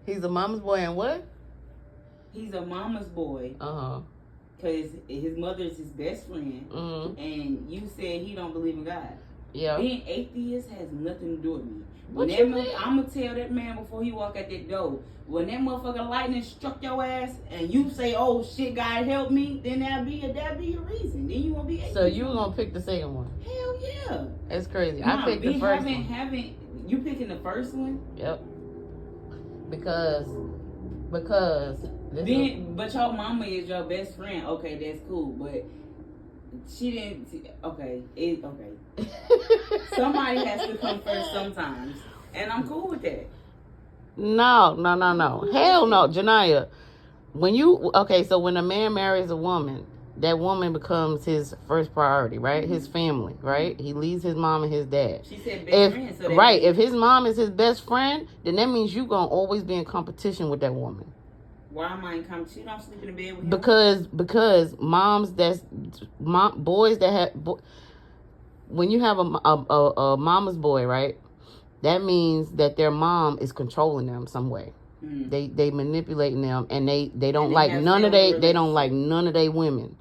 He's a mama's boy and what? He's a mama's boy. Because his mother is his best friend. And you said he don't believe in God. Yeah. Being atheist has nothing to do with me. I'm going to tell that man before he walk out that door, when that motherfucking lightning struck your ass and you say, oh shit, God help me, then that'll be your reason. Then you won't be atheist. So you going to pick the second one? Hell yeah. That's crazy. I picked the first one. You picking the first one? Yep. Because but your mama is your best friend. Okay, that's cool. But she didn't. Okay. Somebody has to come first sometimes, and I'm cool with that. No. Hell no, Janaya. So when a man marries a woman, that woman becomes his first priority, right? His family, right? He leaves his mom and his dad. She said best friend. So if his mom is his best friend, then that means you're going to always be in competition with that woman. Why am I in competition? You don't sleep in the bed with him? Because boys that have... When you have a mama's boy, right? That means that their mom is controlling them some way. They manipulating them, and they don't like none of they don't like none of they women.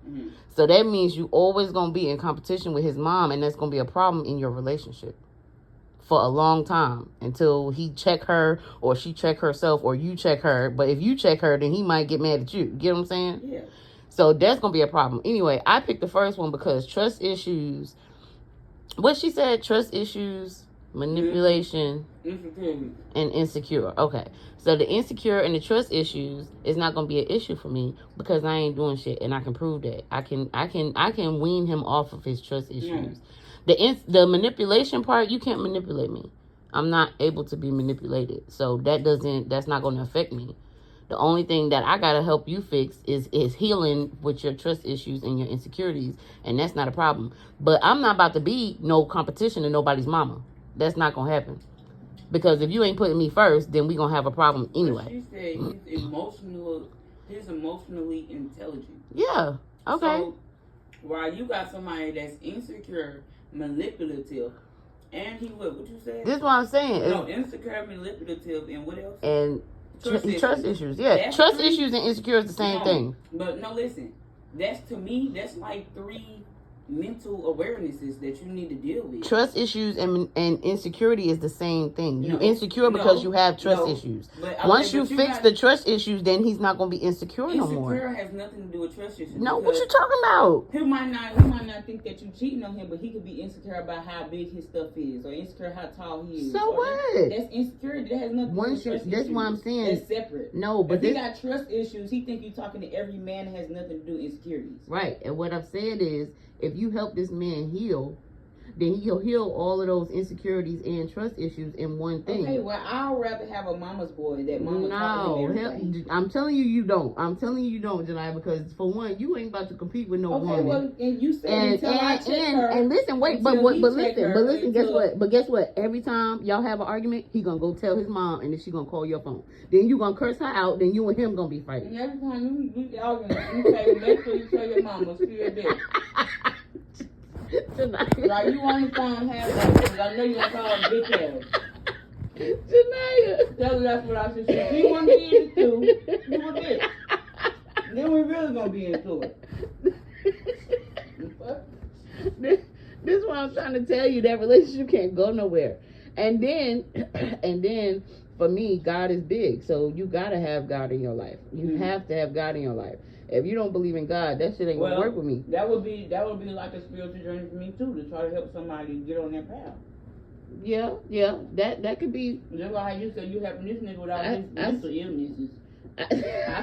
So that means you always gonna be in competition with his mom, and that's gonna be a problem in your relationship for a long time until he check her or she check herself or you check her. But if you check her, then he might get mad at you. Get what I'm saying? Yeah. So that's gonna be a problem. Anyway, I picked the first one because trust issues. What she said, trust issues, manipulation, and insecure. Okay. So the insecure and the trust issues is not going to be an issue for me because I ain't doing shit, and I can prove that. I can wean him off of his trust issues. The manipulation part, you can't manipulate me. I'm not able to be manipulated. So that's not going to affect me. The only thing that I got to help you fix is healing with your trust issues and your insecurities, and that's not a problem. But I'm not about to be no competition to nobody's mama. That's not going to happen. Because if you ain't putting me first, then we going to have a problem anyway. But she said he's emotionally intelligent. Yeah, okay. So, while you got somebody that's insecure, manipulative, and he what you said? This is what I'm saying. No, insecure, manipulative, and what else? And trust issues. Yeah, trust issues and insecure is the same thing. But no, listen. To me, that's like 3 mental awarenesses that you need to deal with. Trust issues and insecurity is the same thing. You're insecure because you have trust issues. Once you fix the trust issues, then he's not going to be insecure no more. Insecure has nothing to do with trust issues. No, what you talking about? He might not think that you cheating on him, but he could be insecure about how big his stuff is, or insecure how tall he is. So what? That's insecurity. That has nothing to do with trust issues. That's what I'm saying. That's separate. No, but if he got trust issues, he think you talking to every man that has nothing to do with insecurities. Right, and what I'm saying is, if you help this man heal, then he'll heal all of those insecurities and trust issues in one thing. Okay, well, I'd rather have a mama's boy that mama talking to everything. I'm telling you, you don't. I'm telling you, you don't, Janai, because for one, you ain't about to compete with no woman. Well, and you said and listen, wait, but listen, guess what? Every time y'all have an argument, he gonna go tell his mom, and then she gonna call your phone. Then you gonna curse her out. Then you and him gonna be fighting. And every time you arguing, you say, make sure you tell your mama she a bitch. Like you on the phone half that because I know you gonna call a bitch ass. Janaya. Tell her that's what I should say. If you want to be in it too, you a bitch. Then we really gonna be into it. This is what I'm trying to tell you. That relationship can't go nowhere. And then for me, God is big. So you gotta have God in your life. You have to have God in your life. If you don't believe in God, that shit ain't gonna work with me. That would be like a spiritual journey for me too, to try to help somebody get on that path. Yeah, that could be. Just like how you said you helping this nigga without his mental illnesses. I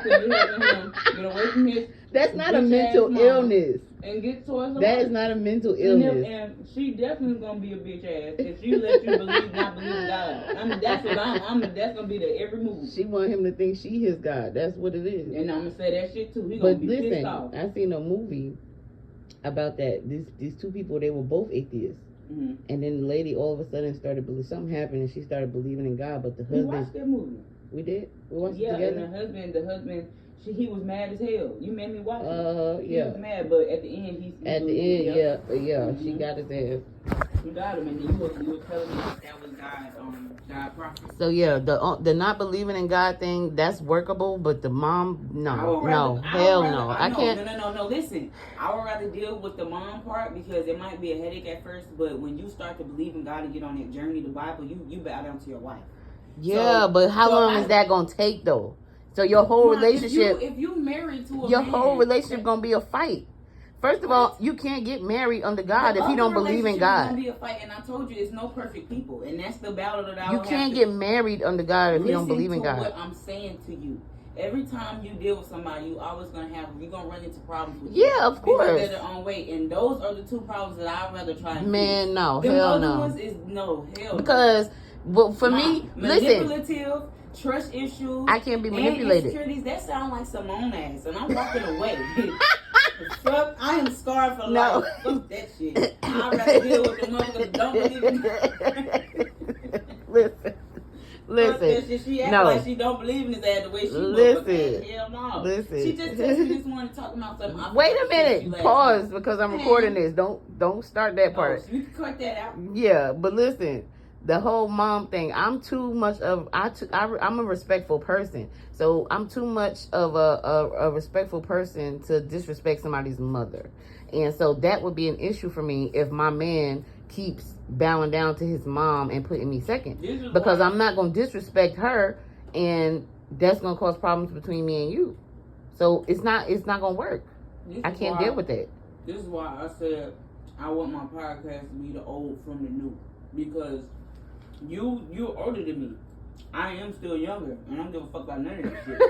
could be helping him get away from his. That's not a mental illness. And get towards the That is not a mental illness. And she definitely gonna be a bitch ass if she let you not believe in God. That's gonna be the every move. She want him to think she his God. That's what it is. And I'm gonna say that shit too. He gonna be pissed off. I seen a movie about that. These 2 people, they were both atheists. And then the lady all of a sudden started believing. Something happened and she started believing in God. But the husband. We watched that movie. We did. We watched it together. And the husband. He was mad as hell. You made me watch it. Yeah. He was mad, but at the end, she got his ass. You got him, and you were telling me that was God prophet. So yeah, the not believing in God thing, that's workable, but the mom, no, hell no. I can't. No. Listen, I would rather deal with the mom part because it might be a headache at first, but when you start to believe in God and get on that journey, the Bible, you bow down to your wife. Yeah, so, but how long is that gonna take though? So your whole relationship, if you married to a your man, whole relationship gonna be a fight. First of all, you can't get married under God if you don't believe in God. Gonna be a fight, and I told you, it's no perfect people, and that's the battle that I. You can't get married under God if you don't believe in God. What I'm saying to you, every time you deal with somebody, you always gonna run into problems with. Yeah, of course. They're their own way, and those are the two problems that I'd rather try. Man, no, the hell other no. Ones is no, hell. Because, well, for me, manipulative, listen. Trust issues. I can't be manipulated. Insecurities, that sound like Simone ass, and I'm walking away. Fuck, I am scarred for life. Fuck that shit. I'd rather deal with the motherfuckers don't believe in Listen. She acts like she don't believe in his ass the way she listen. Hell no. Listen. She just texted me this morning talking about something. Wait a minute. Pause because I'm recording this. Don't start that part. So you can cut that out. Yeah, but listen. The whole mom thing, I'm too much of I'm a respectful person, so I'm too much of a respectful person to disrespect somebody's mother, and so that would be an issue for me if my man keeps bowing down to his mom and putting me second, because I'm not going to disrespect her, and that's going to cause problems between me and you. So it's not going to work. I can't deal with that. This is why I said I want my podcast to be the old from the new, because you're older than me. I am still younger, and I don't give a fuck about none of that shit.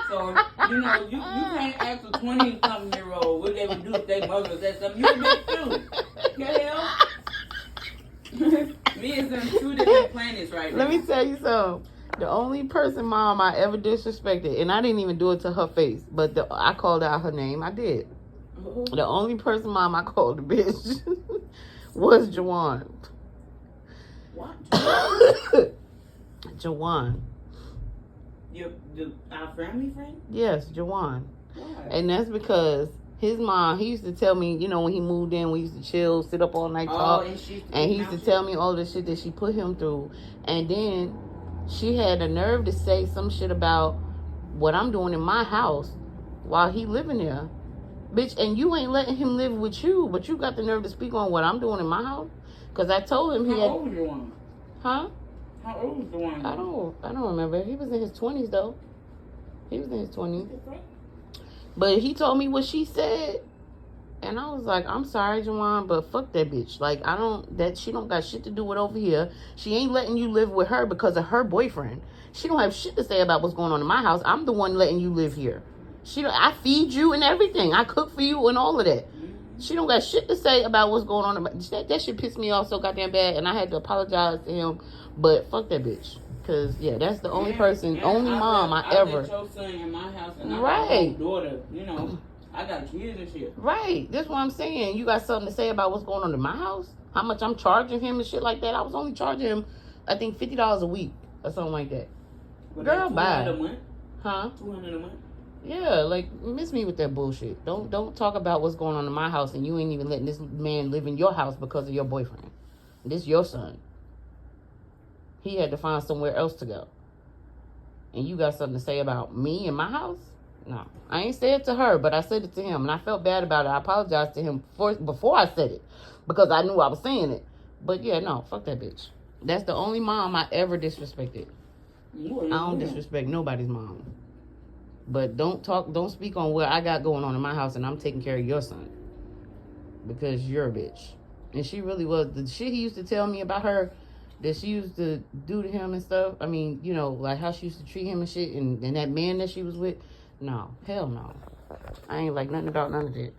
So, you can't ask a 20-something-year-old what they would do if their mother said something. You can make too. The hell? Me and some two different planets right now. Let me tell you something. The only person, mom, I ever disrespected, and I didn't even do it to her face, but I called out her name. I did. Mm-hmm. The only person, mom, I called a bitch was Jawan. What? Jawan. Our family friend? Yes, Jawan. Why? And that's because his mom, he used to tell me, when he moved in, we used to chill, sit up all night, talk. And he used to tell me all the shit that she put him through. And then she had the nerve to say some shit about what I'm doing in my house while he living there. Bitch, and you ain't letting him live with you, but you got the nerve to speak on what I'm doing in my house? Because I told him How old was the one? Huh? How old was the one? I don't remember. He was in his 20s, though. He was in his 20s. But he told me what she said. And I was like, I'm sorry, Jawan, but fuck that bitch. Like, she don't got shit to do with over here. She ain't letting you live with her because of her boyfriend. She don't have shit to say about what's going on in my house. I'm the one letting you live here. I feed you and everything. I cook for you and all of that. She don't got shit to say about what's going on. That shit pissed me off so goddamn bad, and I had to apologize to him. But fuck that bitch. Because, that's the only mom I ever. Let your son in my house, and right. My daughter, I got kids and shit. Right. That's what I'm saying. You got something to say about what's going on in my house? How much I'm charging him and shit like that? I was only charging him, I think, $50 a week or something like that. But girl, bye. $200 a month? Huh? $200 a month? Yeah, like, miss me with that bullshit. Don't talk about what's going on in my house and you ain't even letting this man live in your house because of your boyfriend. This your son. He had to find somewhere else to go. And you got something to say about me and my house? No. I ain't said it to her, but I said it to him. And I felt bad about it. I apologized to him before I said it. Because I knew I was saying it. But yeah, no, fuck that bitch. That's the only mom I ever disrespected. I don't disrespect nobody's mom. But don't speak on what I got going on in my house and I'm taking care of your son. Because you're a bitch. And she really was. The shit he used to tell me about her that she used to do to him and stuff. I mean, like how she used to treat him and shit. And that man that she was with. No. Hell no. I ain't like nothing about none of that.